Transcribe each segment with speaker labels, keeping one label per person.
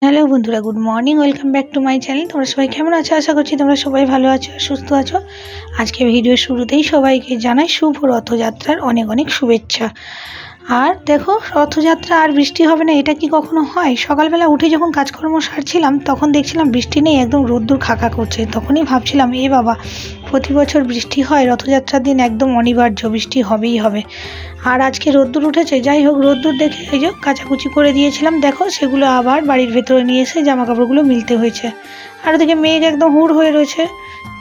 Speaker 1: Hello বন্ধুরা, good morning. Welcome back to my channel. তোমরা সবাই কেমন আছো? আশা করছি তোমরা সবাই ভালো আছো, সুস্থ আছো। আজকে ভিডিওর শুরুতেই সবাইকে জানাই শুভ রথযাত্রার অনেক অনেক শুভেচ্ছা। আর দেখো, রথযাত্রা আর বৃষ্টি হবে না এটা কি কখনো হয়? সকালবেলা উঠে যখন কাজকর্ম সারছিলাম তখন দেখছিলাম বৃষ্টি নেই, একদম রোদ্দুর খাকা করছে। তখনই ভাবছিলাম, এ বাবা, প্রতি বছর বৃষ্টি হয়, রথযাত্রার দিন একদম অনিবার্য বৃষ্টি হবেই হবে। আর আজকে রোদ্দুর উঠেছে। যাই হোক, রোদ্দুর দেখে এই যে কাচাকুচি করে দিয়েছিলাম, দেখো সেগুলো আবার বাড়ির ভেতরে নিয়ে এসে জামা কাপড়গুলো মিলতে হয়েছে। আর ওদিকে মেঘ একদম হুড় হয়ে রয়েছে।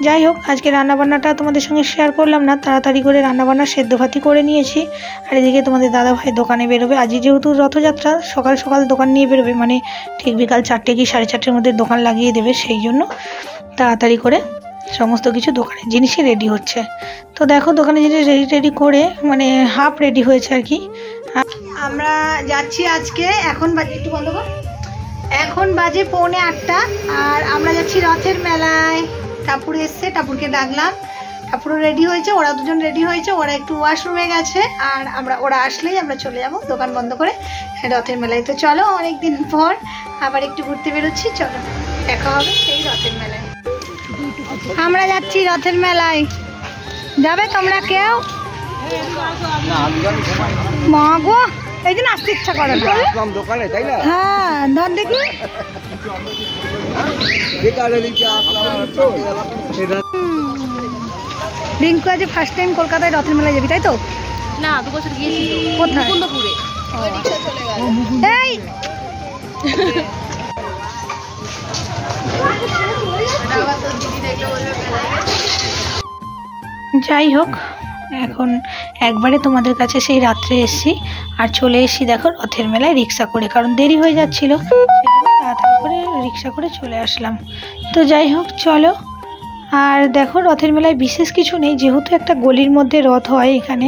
Speaker 1: যাই হোক, আজকে রান্নাবান্নাটা তোমাদের সঙ্গে শেয়ার করলাম না, তাড়াতাড়ি করে রান্নাবান্না সেদ্ধ ভাতি করে নিয়েছি। আর এদিকে তোমাদের দাদাভাই দোকানে বেরোবে। আজই যেহেতু রথযাত্রা, সকাল সকাল দোকান নিয়ে বেরোবে, মানে ঠিক বিকাল 4টে কি 4:30-এর মধ্যে দোকান লাগিয়ে দেবে, সেই জন্য তাড়াতাড়ি করে সমস্ত কিছু দোকানের জিনিসই রেডি হচ্ছে। তো দেখো, দোকানের জিনিস রেডি করে মানে হাফ রেডি হয়েছে আর কি। আমরা যাচ্ছি আজকে, এখন বাজে, একটু বন্ধ কর, এখন বাজে 7:45, আর আমরা যাচ্ছি রথের মেলায়। টাপুর এসছে, টাপুরকে ডাকলাম, টাপুরও রেডি হয়েছে, ওরা দুজন রেডি হয়েছে, ওরা একটু ওয়াশরুমে গেছে। আর ওরা আসলেই আমরা চলে যাব দোকান বন্ধ করে রথের মেলায়। তো চলো, অনেকদিন পর আবার একটু ঘুরতে বেরোচ্ছি, চলো দেখা হবে সেই রথের মেলায়। আমরা যাচ্ছি রথের মেলায়, যাবে তোমরা কেউ? মা গো, এই দিন আসতে ইচ্ছা করে না। হ্যাঁ, ধর দেখি। রিঙ্কু আজ ফার্স্ট টাইম কলকাতায় রথের মেলায় যাবি, তাই তো?
Speaker 2: না, 2 বছর গিয়েছি।
Speaker 1: কোথায়?
Speaker 2: মুকুন্দপুরে।
Speaker 1: এই যাই হোক, এখন একবারে তোমাদের কাছে সেই রাত্রে এসছি, আর চলে এসছি দেখো রথের মেলায় রিক্সা করে, কারণ দেরি হয়ে যাচ্ছিল, তাড়াতাড়ি করে রিক্সা করে চলে আসলাম। তো যাই হোক, চলো। আর দেখো, রথের মেলায় বিশেষ কিছু নেই, যেহেতু একটা গলির মধ্যে রথ হয় এখানে,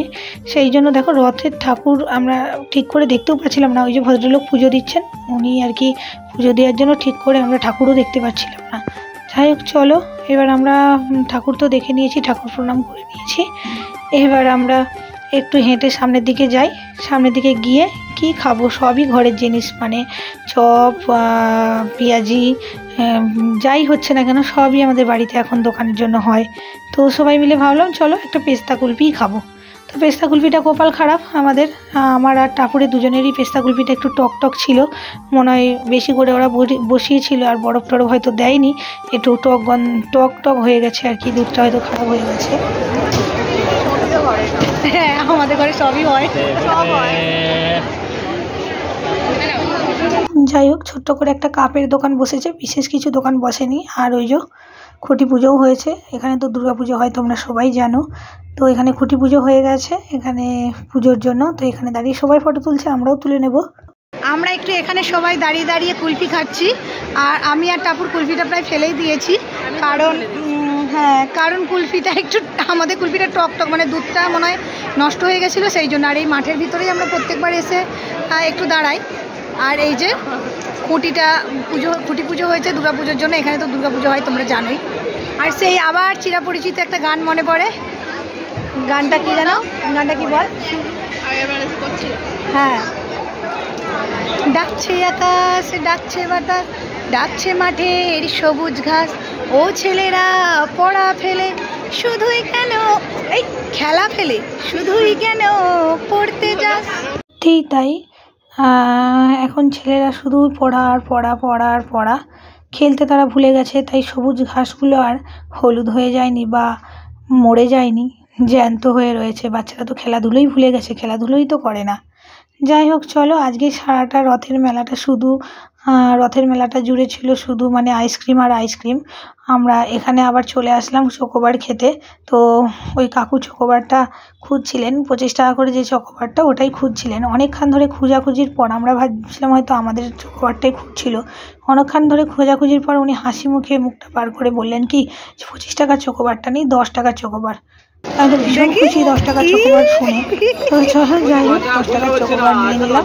Speaker 1: সেই জন্য দেখো রথের ঠাকুর আমরা ঠিক করে দেখতেও পাচ্ছিলাম না। ওই যে ভদ্রলোক পুজো দিচ্ছেন, উনি আর কি পুজো দেওয়ার জন্য ঠিক করে আমরা ঠাকুরও দেখতে পাচ্ছিলাম না। যাই হোক, চলো, এবার আমরা ঠাকুর তো দেখে নিয়েছি, ঠাকুর প্রণাম করে নিয়েছি। এবার আমরা একটু হেঁটে সামনের দিকে যাই। সামনের দিকে গিয়ে কি খাবো, সবই ঘরের জিনিস, মানে চপ, পেঁয়াজি, যাই হচ্ছে না কেন সবই আমাদের বাড়িতে এখন দোকানের জন্য হয়। তো সবাই মিলে ভাবলাম চলো একটা পেস্তা কুলফিই খাবো। তো পেস্তা কুলফিটা কপাল খারাপ আমাদের, আমার আর টাপুরে দুজনেরই পেস্তা কুলফিটা একটু টক টক ছিল, মনে হয় বেশি করে ওরা বসিয়েছিল, আর বরফ টরফ হয়তো দেয়নি, একটু টক টক হয়ে গেছে আর কি, দুধটা হয়তো খারাপ হয়ে গেছে। হ্যাঁ, আমাদের ঘরে সবই হয়, সব হয়। যাই হোক, ছোট্ট করে একটা কাপের দোকান বসেছে, বিশেষ কিছু দোকান বসেনি। আর ওই যে খুঁটি পুজোও হয়েছে, এখানে তো দুর্গা পুজো হয় তোমরা সবাই জানো। তো এখানে খুঁটি পুজো হয়ে গেছে এখানে পুজোর জন্য। তো এখানে দাঁড়িয়ে সবাই ফটো তুলছে, আমরাও তুলে নেব। আমরা একটু এখানে সবাই দাঁড়িয়ে দাঁড়িয়ে কুলফি খাচ্ছি, আর আমি আর টাপুর কুলফিটা প্রায় ফেলেই দিয়েছি, কারণ কারণ কুলফিটা একটু, আমাদের কুলফিটা টক টক, মানে দুধটা মনে হয় নষ্ট হয়ে গেছিলো, সেই জন্য। আর এই মাঠের ভিতরেই আমরা প্রত্যেকবার এসে একটু দাঁড়াই। আর এই যে খুঁটি পুজো হয়েছে দুর্গা পুজোর জন্য, এখানে তো দুর্গা পুজো হয় তোমরা জানোই। আর সেই আবার চিরাপরিচিত একটা গান মনে পড়ে, গানটা কি জানো? গানটা কি বল? হ্যাঁ, ডাকছে আকাশ, ডাকছে বাতাস, ডাকছে মাঠের সবুজ ঘাস, ও ছেলেরা পড়া ফেলে শুধুই কেন, এই খেলা ফেলে শুধুই কেন পড়তে যাস। ঠিক তাই, এখন ছেলেরা শুধু পড়া আর পড়া, পড়া আর পড়া, খেলতে তারা ভুলে গেছে। তাই সবুজ ঘাসগুলো আর হলুদ হয়ে যায়নি বা মরে যায়নি, জ্যান্ত হয়ে রয়েছে। বাচ্চারা তো খেলাধুলোই ভুলে গেছে, খেলাধুলোই তো করে না। যাই হোক, চলো, আজকে সারাটা রথের মেলাটা জুড়ে ছিল শুধু মানে আইসক্রিম আর আইসক্রিম। আমরা এখানে আবার চলে আসলাম চকোবার খেতে। তো ওই কাকু চকোবারটা খুঁজছিলেন, 25 টাকা করে যে চকোবারটা, ওটাই খুঁজছিলেন। অনেকক্ষণ ধরে খোঁজাখুঁজির পর, আমরা ভাবছিলাম হয়তো আমাদের চকোবারটাই খুঁজছিল, অনেকক্ষণ ধরে খোঁজাখুঁজির পর উনি হাসি মুখে মুখটা পার করে বললেন কি, 25 টাকার চকোবারটা নেই, 10 টাকার চকোবার। আমি তো ভীষণ খুশি 10 টাকার চকোবার শুনে। তো চলো, যাই হোক, 10 টাকার চকোবার নিয়ে নিলাম।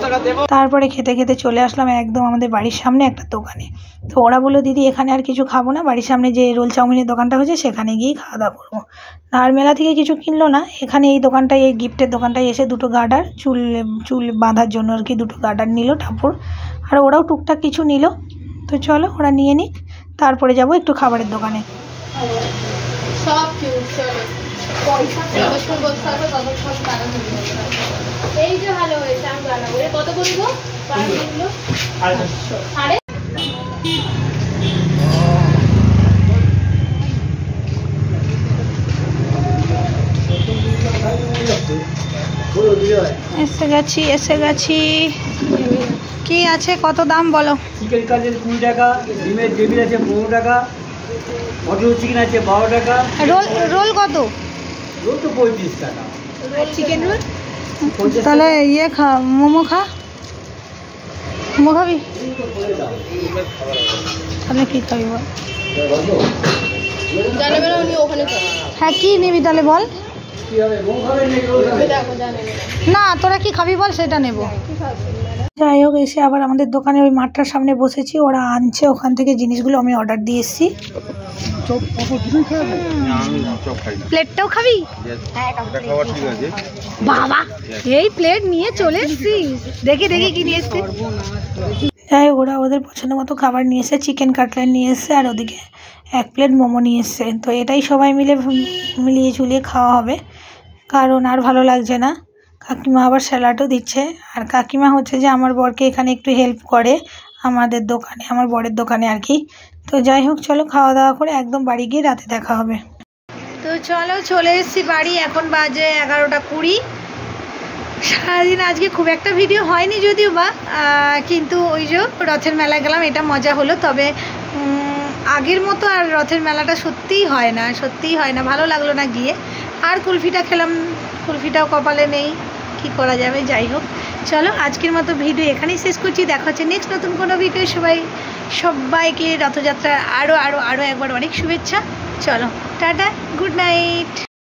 Speaker 1: তারপরে খেতে খেতে চলে আসলাম একদম আমাদের বাড়ির সামনে একটা দোকানে। তো ওরা বললো, দিদি এখানে আর কিছু খাবো না, বাড়ির সামনে যে রোল চাউমিনের দোকানটা হয়েছে সেখানে গিয়েই খাওয়া দাওয়া করবো। আর মেলা থেকে কিছু কিনলো না, এখানে এই দোকানটায়, এই গিফটের দোকানটায় এসে দুটো গার্ডার, চুল বাঁধার জন্য আর কি, দুটো গার্ডার নিল ঠাকুর। আর ওরাও টুকটাক কিছু নিল। তো চলো ওরা নিয়ে নিক, তারপরে যাব একটু খাবারের দোকানে।
Speaker 2: সব কিউট চলো পয়সা যতক্ষণ বলতে থাকো ততক্ষণ টাকা হয়ে যাবে। এই যে ভালো হয়েছে আমি বানাবো। এর কত করবো? পাঁচগুলো সাড়ে
Speaker 1: এসে গেছি। কি আছে, কত দাম বলো?
Speaker 3: চিকেন কাটলেট 20 টাকা, ডিমের গ্রেভি আছে 15 টাকা, মটর চিকেন আছে 12 টাকা।
Speaker 1: রোল কত?
Speaker 3: রোল তো 35 টাকা।
Speaker 2: চিকেন রোল
Speaker 1: তাহলে ইয়ে খা, মোমো খা। মোমো খাবি? তাহলে কি খাবি বল?
Speaker 2: জানাবে না উনি ওখানে খাবে।
Speaker 1: হ্যাঁ কি নিবি তাহলে বল?
Speaker 3: কি হবে, মোমো খাবেন নাকি রোল খাবেন?
Speaker 2: দেখো জানাবে
Speaker 1: না তোরা কি খাবি বল, সেটা নেব। যাই হোক, এসে আবার আমাদের দোকানে ওই মাঠটার সামনে বসেছি, ওরা আনছে ওখান থেকে জিনিসগুলো, আমি অর্ডার দিয়ে এসেছি। প্লেটটাও খাবি? বাবা এই প্লেট নিয়ে চলে এসছিস, দেখি দেখি কি নিয়ে এসছিস। যাই হোক, ওরা ওদের পছন্দ মতো খাবার নিয়ে এসে, চিকেন কাটলেট নিয়ে এসছে আর ওদিকে 1 প্লেট মোমো নিয়ে এসছে। তো এটাই সবাই মিলে মিলিয়ে ঝুলিয়ে খাওয়া হবে, কারণ আর ভালো লাগছে না। কাকিমা আবার স্যালাডও দিচ্ছে, আর কাকিমা হচ্ছে যে আমার বরকে এখানে একটু হেল্প করে আমাদের দোকানে, আমার বরের দোকানে আর কি। তো যাই হোক চলো খাওয়া দাওয়া করে একদম বাড়ি গিয়ে রাতে দেখা হবে। তো চলো চলে এসেছি বাড়ি, এখন বাজে 11টা 20। সারাদিন আজকে খুব একটা ভিডিও হয়নি যদিও বা, কিন্তু ওই যে রথের মেলায় গেলাম, এটা মজা হলো। তবে আগের মতো আর রথের মেলাটা সত্যিই হয় না, ভালো লাগলো না গিয়ে। আর কুলফিটা খেলাম, কুলফিটাও কপালে নেই, কি করা যাবে। যাই হোক চলো আজকের মতো ভিডিও এখানেই শেষ করছি, দেখা হচ্ছে নেক্সট নতুন কোনো ভিডিও। সবাইকে রথযাত্রার আরও একবার অনেক শুভেচ্ছা। চলো টাটা, গুড নাইট।